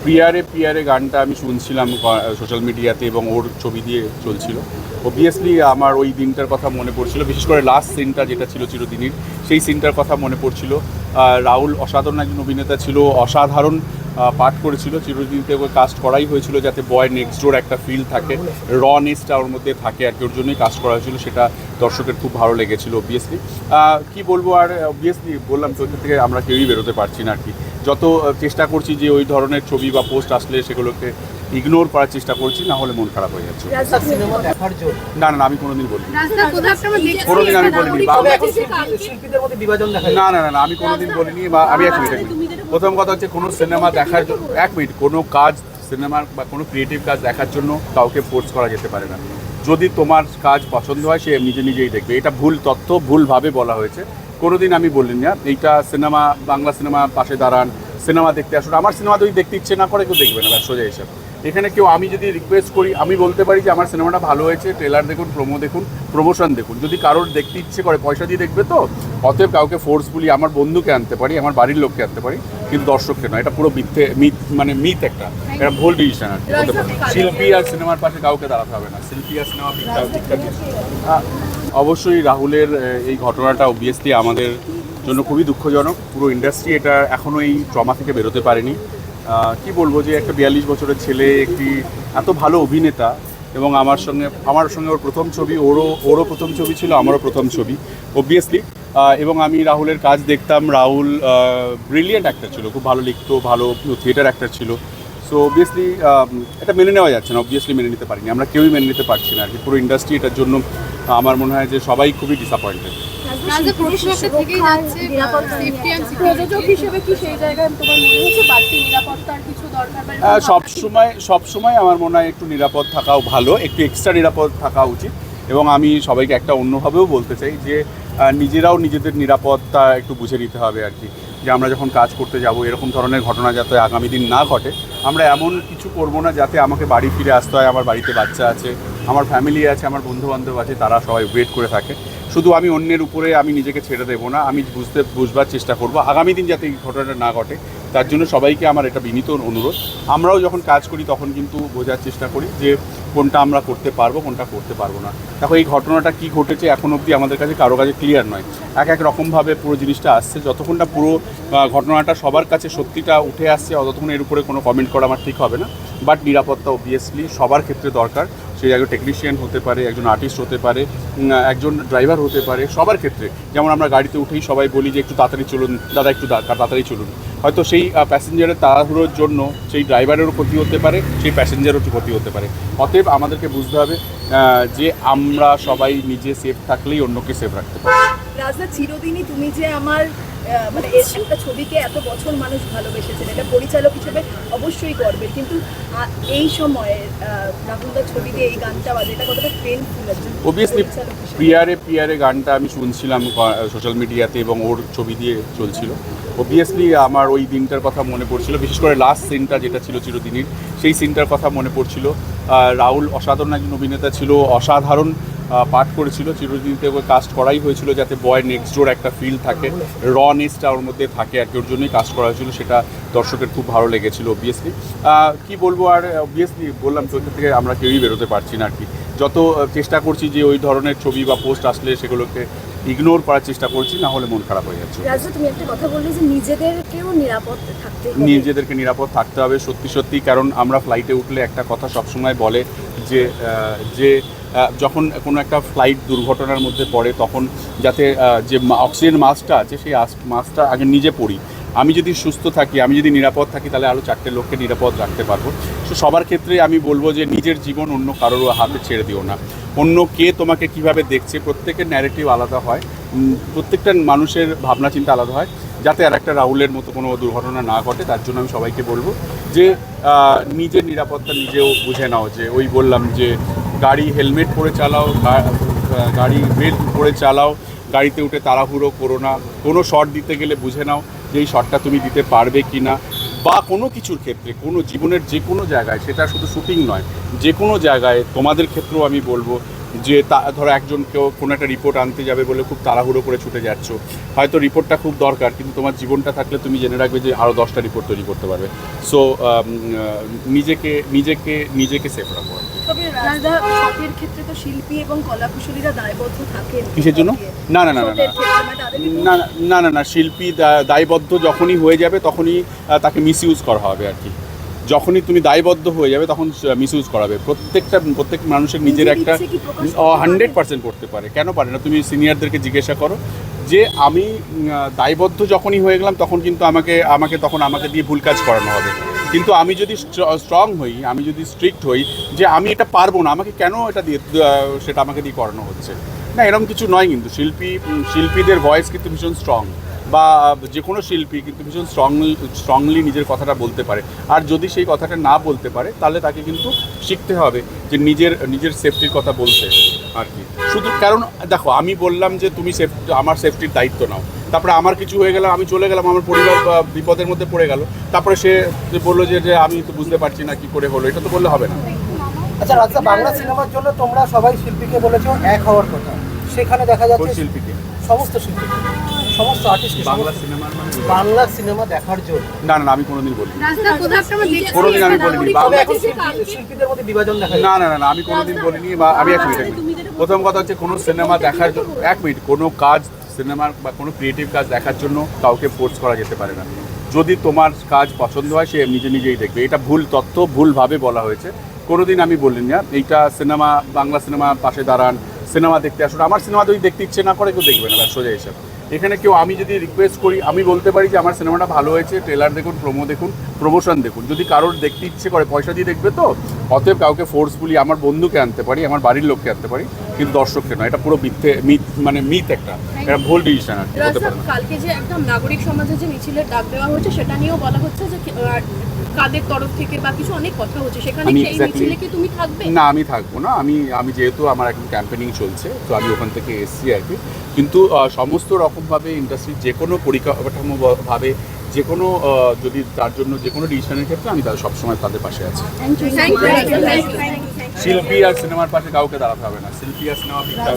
প্রিয়ারে প্রিয়ারে গানটা আমি শুনছিলাম সোশ্যাল মিডিয়াতে এবং ওর ছবি দিয়ে চলছিল। অবভিয়াসলি আমার ওই দিনটার কথা মনে পড়ছিল, বিশেষ করে লাস্ট সিনটা যেটা ছিল চিরদিনের, সেই সিনটার কথা মনে পড়ছিল। রাহুল অসাধারণ একজন অভিনেতা ছিল, অসাধারণ পাঠ করেছিল। চিরদিনতে ওকে কাস্ট করাই হয়েছিল যাতে বয় নেক্সট ডোর একটা ফিল থাকে, রনেসটা ওর মধ্যে থাকে আর কি, ওর জন্যই কাস্ট করা হয়েছিল। সেটা দর্শকের খুব ভালো লেগেছিল। অবভিয়াসলি কী বলবো, আর অবভিয়াসলি বললাম তো, থেকে আমরা কেউই বেরোতে পারছি না আর কি। যত চেষ্টা করছি যে ওই ধরনের ছবি বা পোস্ট আসলে সেগুলোকে ইগনোর করার চেষ্টা করছি, না হলে মন খারাপ হয়ে যাচ্ছে। না না, আমি কোনোদিন বলিনি, কোনোদিন আমি বলিনি। না না না, আমি কোনোদিন বলিনি। বা আমি এক মিনিট, প্রথম কথা হচ্ছে কোনো সিনেমা দেখার জন্য, এক মিনিট, কোনো কাজ সিনেমার বা কোনো ক্রিয়েটিভ কাজ দেখার জন্য কাউকে ফোর্স করা যেতে পারে না। যদি তোমার কাজ পছন্দ হয় সে নিজে নিজেই দেখবে। এটা ভুল তথ্য, ভুলভাবে বলা হয়েছে। কোনোদিন আমি বলিনি না এইটা সিনেমা, বাংলা সিনেমা পাশে দাঁড়ান, সিনেমা দেখতে আসুন। আমার সিনেমা যদি দেখতে ইচ্ছে না করে কেউ দেখবে না, ব্যাস সোজা হিসাব। এখানে কেউ, আমি যদি রিকোয়েস্ট করি, আমি বলতে পারি যে আমার সিনেমাটা ভালো হয়েছে, ট্রেলার দেখুন, প্রোমো দেখুন, প্রমোশন দেখুন। যদি কারোর দেখতে ইচ্ছে করে পয়সা দিয়ে দেখবে তো, অতএব কাউকে ফোর্সফুলি আমার বন্ধুকে আনতে পারি, আমার বাড়ির লোককে আনতে পারি, কিন্তু দর্শককে নয়। এটা পুরো মিথ্যে, মানে মিথ একটা, এটা ভুল ডিসিশন আর কি। শিল্পী আর সিনেমার পাশে কাউকে দাঁড়াতে হবে না, শিল্পী আর সিনেমা অবশ্যই রাহুলের এই ঘটনাটা অবভিয়াসলি আমাদের জন্য খুবই দুঃখজনক। পুরো ইন্ডাস্ট্রি এটা এখনও এই ট্রমা থেকে বেরোতে পারেনি। কি বলবো, যে একটা 42 বছরের ছেলে, একটি এত ভালো অভিনেতা, এবং আমার সঙ্গে ওর প্রথম ছবি, ওরও প্রথম ছবি ছিল, আমারও প্রথম ছবি অবভিয়াসলি। এবং আমি রাহুলের কাজ দেখতাম। রাহুল ব্রিলিয়েন্ট অ্যাক্টর ছিল, খুব ভালো লিখতো, ভালো থিয়েটার অ্যাক্টর ছিল। সো অবভিয়াসলি এটা মেনে নেওয়া যাচ্ছে না, অবভিয়াসলি মেনে নিতে পারিনি, আমরা কেউই মেনে নিতে পারছি না আর কি। পুরো ইন্ডাস্ট্রি এটার জন্য আমার মনে হয় যে সবাই খুবই ডিসঅ্যাপয়েন্টেড। সবসময় আমার মনে হয় একটু নিরাপদ থাকাও ভালো, একটু এক্সট্রা নিরাপদ থাকা উচিত। এবং আমি সবাইকে একটা অন্যভাবেও বলতে চাই যে নিজেরাও নিজেদের নিরাপত্তা একটু বুঝে নিতে হবে আর কি। যে আমরা যখন কাজ করতে যাব, এরকম ধরনের ঘটনা যাতে আগামী দিন না ঘটে। আমরা এমন কিছু করব না যাতে আমাকে বাড়ি ফিরে আসতে হয়। আমার বাড়িতে বাচ্চা আছে, আমার ফ্যামিলি আছে, আমার বন্ধুবান্ধব আছে, তারা সবাই ওয়েট করে থাকে। শুধু আমি অন্যের উপরে আমি নিজেকে ছেড়ে দেবো না, আমি বুঝবার চেষ্টা করব আগামী দিন যাতে এই ঘটনাটা না ঘটে। তার জন্য সবাইকে আমার এটা বিনীত অনুরোধ। আমরাও যখন কাজ করি তখন কিন্তু বোঝার চেষ্টা করি যে কোনটা আমরা করতে পারবো, কোনটা করতে পারবো না। দেখো, এই ঘটনাটা কী ঘটেছে এখন অবধি আমাদের কাছে কারো কাছে ক্লিয়ার নয়। এক রকমভাবে পুরো জিনিসটা আসছে। যতক্ষণ না পুরো ঘটনাটা সবার কাছে সত্যিটা উঠে আসছে, ততক্ষণ এর উপরে কোনো কমেন্ট করা আমার ঠিক হবে না। বাট নিরাপত্তা অবভিয়াসলি সবার ক্ষেত্রে দরকার। সে একজন টেকনিশিয়ান হতে পারে, একজন আর্টিস্ট হতে পারে, একজন ড্রাইভার হতে পারে, সবার ক্ষেত্রে। যেমন আমরা গাড়িতে উঠেই সবাই বলি যে একটু তাড়াতাড়ি চলুন দাদা, একটু তাড়াতাড়ি চলুন। হয়তো সেই প্যাসেঞ্জারের তাড়াহুড়োর জন্য সেই ড্রাইভারেরও ক্ষতি হতে পারে, সেই প্যাসেঞ্জারেরও ক্ষতি হতে পারে। অতএব আমাদেরকে বুঝতে হবে যে আমরা সবাই নিজে সেফ থাকলেই অন্যকে সেফ রাখতে পারি। রাজদা, চিরদিনই তুমি যে আমার মানে একটা ছবিকে এত বছর মানুষ ভালোবেসেছেন, এটা পরিচালক হিসেবে অবশ্যই গর্বের, কিন্তু এই সময়ে রাহুলদার ছবি দিয়ে এই গানটা বাজে, এটা কতটা পেইনফুল আছে। অবভিয়াসলি প্রিয়ারে প্রিয়ারে গানটা আমি শুনছিলাম সোশ্যাল মিডিয়াতে এবং ওর ছবি দিয়ে চলছিল। অবভিয়াসলি আমার ওই দিনটার কথা মনে পড়ছিল, বিশেষ করে লাস্ট সিনটা যেটা ছিল চিরদিনের, সেই সিনটার কথা মনে পড়ছিল। রাহুল অসাধারণ একজন অভিনেতা ছিল, অসাধারণ পাঠ করেছিল। চিরদিনতে ওকে কাস্ট করাই হয়েছিল যাতে বয় নেক্সট ডোর একটা ফিল থাকে, রনেসটা ওর মধ্যে থাকে আর কি, ওর জন্যই কাস্ট করা হয়েছিল। সেটা দর্শকের খুব ভালো লেগেছিল। অবভিয়াসলি কী বলবো, আর অবভিয়াসলি বললাম তো, থেকে আমরা কেউই বেরোতে পারছি না আর কি। যত চেষ্টা করছি যে ওই ধরনের ছবি বা পোস্ট আসলে সেগুলোকে ইগনোর করার চেষ্টা করছি, না হলে মন খারাপ হয়ে যাচ্ছে। তুমি একটা কথা বললে যে নিজেদেরকেও নিরাপদ থাকতে হবে, নিজেদেরকে নিরাপদ থাকতে হবে সত্যি সত্যি। কারণ আমরা ফ্লাইটে উঠলে একটা কথা সবসময় বলে যে যখন কোনো একটা ফ্লাইট দুর্ঘটনার মধ্যে পড়ে তখন যাতে যে অক্সিজেন মাস্কটা আছে সেই মাস্কটা আগে নিজে পরি। আমি যদি সুস্থ থাকি, আমি যদি নিরাপদ থাকি, তাহলে আরও 4টে লোককে নিরাপদ রাখতে পারবো। তো সবার ক্ষেত্রে আমি বলবো যে নিজের জীবন অন্য কারোর হাতে ছেড়ে দিও না। অন্য কে তোমাকে কিভাবে দেখছে, প্রত্যেকের ন্যারেটিভ আলাদা হয়, প্রত্যেকটা মানুষের ভাবনা চিন্তা আলাদা হয়। যাতে আর একটা রাহুলের মতো কোনো দুর্ঘটনা না ঘটে, তার জন্য আমি সবাইকে বলবো যে নিজের নিরাপত্তা নিজেও বুঝে নাও। যে ওই বললাম যে গাড়ি হেলমেট পরে চালাও, গাড়ি বেল্ট পরে চালাও, গাড়িতে উঠে তাড়াহুড়ো করো না। কোনো শট দিতে গেলে বুঝে নাও যে এই শটটা তুমি দিতে পারবে কি না। বা কোনো কিছুর ক্ষেত্রে, কোনো জীবনের যে কোনো জায়গায়, সেটা শুধু শুটিং নয়, যে কোনো জায়গায় তোমাদের ক্ষেত্রেও আমি বলবো যে ধরো একজন কেউ কোনো একটা রিপোর্ট আনতে যাবে বলে খুব তাড়াহুড়ো করে ছুটে যাচ্ছ, হয়তো রিপোর্টটা খুব দরকার, কিন্তু তোমার জীবনটা থাকলে তুমি জেনে রাখবে যে আরও 10টা রিপোর্ট তৈরি করতে পারবে। সো নিজেকে নিজেকে নিজেকে সেফ রাখো আর কি। তবে রাজদা শখের ক্ষেত্রে তো শিল্পী এবং কলাকুশলীরা দায়বদ্ধ থাকেন। কিসের জন্য? না না না না শখের ক্ষেত্রে মানে তাদের কিন্তু না না না না শিল্পী দায়বদ্ধ যখনই হয়ে যাবে তখনই তাকে মিসইউজ করা হবে আর কি। যখনই তুমি দায়বদ্ধ হয়ে যাবে তখন মিসইউজ করাবে। প্রত্যেক মানুষের নিজের একটা ইচ্ছে কি প্রকাশ করতে পারে? 100% করতে পারে, কেন পারে না? তুমি সিনিয়রদেরকে জিজ্ঞাসা করো যে আমি দায়বদ্ধ যখনই হয়ে গেলাম তখন কিন্তু আমাকে দিয়ে ভুল কাজ করানো হবে। কিন্তু আমি যদি স্ট্রং হই, আমি যদি স্ট্রিক্ট হই যে আমি এটা পারবো না, আমাকে কেন এটা দিয়ে সেটা আমাকে দিয়ে করানো হচ্ছে, না এরকম কিছু নয়। কিন্তু শিল্পীদের ভয়েস কিন্তু ভীষণ স্ট্রং, বা যে কোনো শিল্পী কিন্তু ভীষণ স্ট্রংলি নিজের কথাটা বলতে পারে। আর যদি সেই কথাটা না বলতে পারে তাহলে তাকে কিন্তু শিখতে হবে যে নিজের সেফটির কথা বলতে আর কি। শুধু কারণ দেখো আমি বললাম যে তুমি আমার সেফটির দায়িত্ব নাও, তারপরে আমার কিছু হয়ে গেলাম, আমি চলে গেলাম, আমার পরিবার বিপদের মধ্যে পড়ে গেল, তারপরে সে বললো যে আমি তো বুঝতে পারছি না কি করে হলো, এটা তো বললে হবে না। আচ্ছা রাজদা, বাংলা সিনেমার জন্য তোমরা সবাই শিল্পীকে বলেছো এক হওয়ার কথা, সেখানে দেখা কোন যাচ্ছে শিল্পীকে? সমস্ত শিল্পী, সমস্ত আর্টিস্টকে বাংলা সিনেমার মানে বাংলা সিনেমা দেখার জন্য। না না আমি কোনোদিন বলিনি, রাজদা কোথাও একটা আমরা দেখেছি কোনোদিন আমি বলিনি। তবে এখন শিল্পীদের মধ্যে বিভাজন দেখা যায়। না না না না আমি কোনোদিন বলিনি। বা আমি এক মিনিট প্রথম কথা হচ্ছে কোনো সিনেমা দেখার জন্য, এক মিনিট, কোনো কাজ সিনেমার বা কোনো ক্রিয়েটিভ কাজ দেখার জন্য কাউকে ফোর্স করা যেতে পারে না। যদি তোমার কাজ পছন্দ হয় সে নিজেই দেখবে। এটা ভুল তথ্য, ভুলভাবে বলা হয়েছে। কোনোদিন আমি বলিনি না এইটা সিনেমা, বাংলা সিনেমা পাশে দাঁড়ান, সিনেমা দেখতে আসুন। আমার সিনেমা যদি দেখতে ইচ্ছে না করে কেউ দেখবে না, ব্যাস সোজা হিসাব। এখানে কেউ, আমি যদি রিকোয়েস্ট করি, আমি বলতে পারি যে আমার সিনেমাটা ভালো হয়েছে, ট্রেলার দেখুন, প্রোমো দেখুন, প্রমোশন দেখুন। যদি কারোর দেখতে ইচ্ছে করে পয়সা দিয়ে দেখবে তো, অতএব কাউকে ফোর্সফুলি আমার বন্ধুকে আনতে পারি, আমার বাড়ির লোককে আনতে পারি, কিন্তু দর্শককে নয়। এটা পুরো মিথ একটা, এটা ভুল ডিসিশন আর কি, হতে পারে না। কালকে যে একদম নাগরিক সমাজে যে মিছিলের ডাক দেওয়া হয়েছে সেটা নিয়েও বলা হচ্ছে যে কাদের তরফ থেকে বা কিছু অনেক কথা হচ্ছে, সেখানে আমি কি এই মিছিলে কি তুমি থাকবে? না আমি থাকবো না। আমি যেহেতু আমার এখন ক্যাম্পেনিং চলছে, তো আমি ওখান থেকে এসছি আর কি। কিন্তু সমস্ত রকমভাবে ইন্ডাস্ট্রির যে কোনো পরিকাঠামোভাবে যে কোনো যদি তার জন্য যে কোনো ডিসিশনের ক্ষেত্রে আমি তাদের সবসময় তাদের পাশে আছি। শিল্পী আর সিনেমার পাশে কাউকে দাঁড়াতে হবে না। শিল্পী আর সিনেমা ভিক্ষা